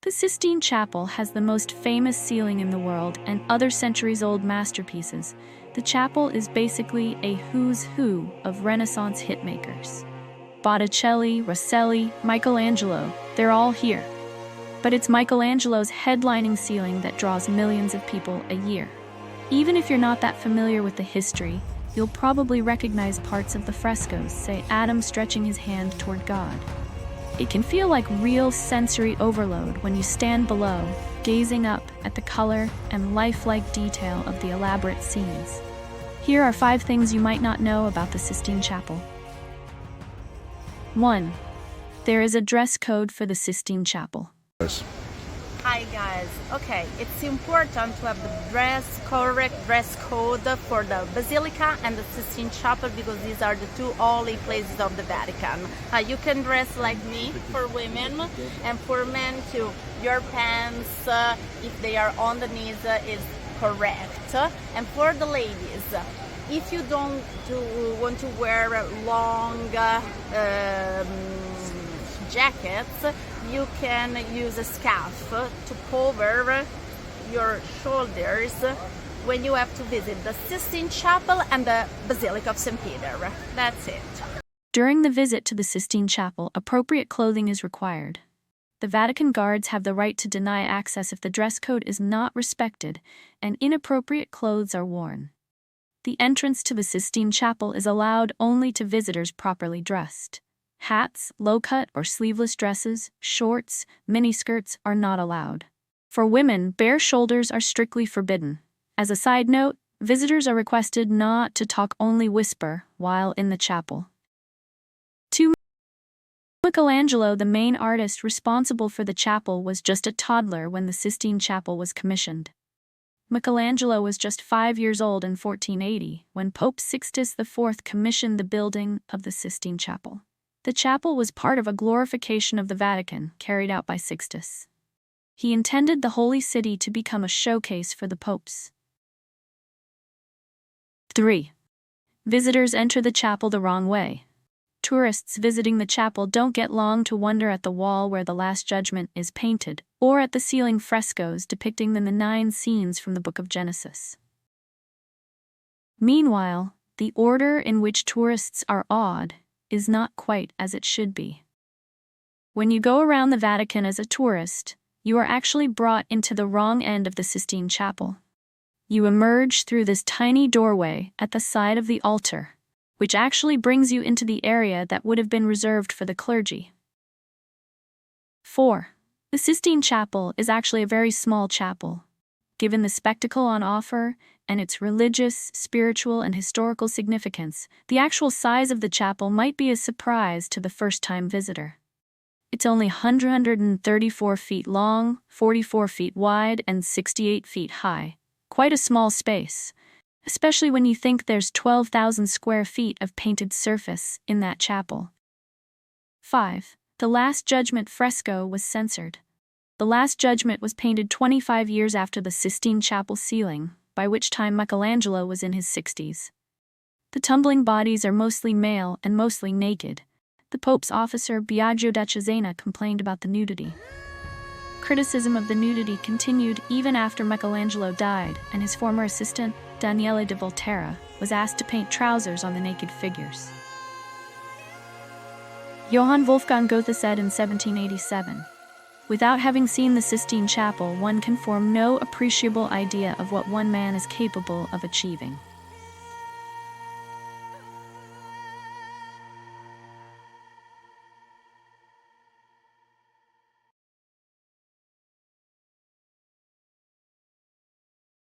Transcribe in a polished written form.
The Sistine Chapel has the most famous ceiling in the world and other centuries-old masterpieces. The chapel is basically a who's who of Renaissance hitmakers. Botticelli, Rosselli, Michelangelo, they're all here. But it's Michelangelo's headlining ceiling that draws millions of people a year. Even if you're not that familiar with the history, you'll probably recognize parts of the frescoes, say Adam stretching his hand toward God. It can feel like real sensory overload when you stand below, gazing up at the color and lifelike detail of the elaborate scenes. Here are 5 things you might not know about the Sistine Chapel. 1. There is a dress code for the Sistine Chapel. Hi guys, okay, it's important to have the correct dress code for the Basilica and the Sistine Chapel because these are the 2 holy places of the Vatican. You can dress like me for women, and for men too. Your pants, if they are on the knees, is correct. And for the ladies, if you don't want to wear long jackets, you can use a scarf to cover your shoulders when you have to visit the Sistine Chapel and the Basilica of St. Peter. That's it. During the visit to the Sistine Chapel, appropriate clothing is required. The Vatican guards have the right to deny access if the dress code is not respected and inappropriate clothes are worn. The entrance to the Sistine Chapel is allowed only to visitors properly dressed. Hats, low-cut or sleeveless dresses, shorts, miniskirts are not allowed. For women, bare shoulders are strictly forbidden. As a side note, visitors are requested not to talk, only whisper, while in the chapel. 2. Michelangelo, the main artist responsible for the chapel, was just a toddler when the Sistine Chapel was commissioned. Michelangelo was just 5 years old in 1480 when Pope Sixtus IV commissioned the building of the Sistine Chapel. The chapel was part of a glorification of the Vatican carried out by Sixtus. He intended the Holy City to become a showcase for the popes. 3. Visitors enter the chapel the wrong way. Tourists visiting the chapel don't get long to wonder at the wall where the Last Judgment is painted, or at the ceiling frescoes depicting the 9 scenes from the Book of Genesis. Meanwhile, the order in which tourists are awed is not quite as it should be. When you go around the Vatican as a tourist, you are actually brought into the wrong end of the Sistine Chapel. You emerge through this tiny doorway at the side of the altar, which actually brings you into the area that would have been reserved for the clergy. 4. The Sistine Chapel is actually a very small chapel. Given the spectacle on offer and its religious, spiritual, and historical significance, the actual size of the chapel might be a surprise to the first-time visitor. It's only 134 feet long, 44 feet wide, and 68 feet high. Quite a small space, especially when you think there's 12,000 square feet of painted surface in that chapel. 5. The Last Judgment fresco was censored. The Last Judgment was painted 25 years after the Sistine Chapel ceiling, by which time Michelangelo was in his 60s. The tumbling bodies are mostly male and mostly naked. The Pope's officer Biagio da Cesena complained about the nudity. Criticism of the nudity continued even after Michelangelo died, and his former assistant, Daniele de Volterra, was asked to paint trousers on the naked figures. Johann Wolfgang Goethe said in 1787, "Without having seen the Sistine Chapel, one can form no appreciable idea of what one man is capable of achieving."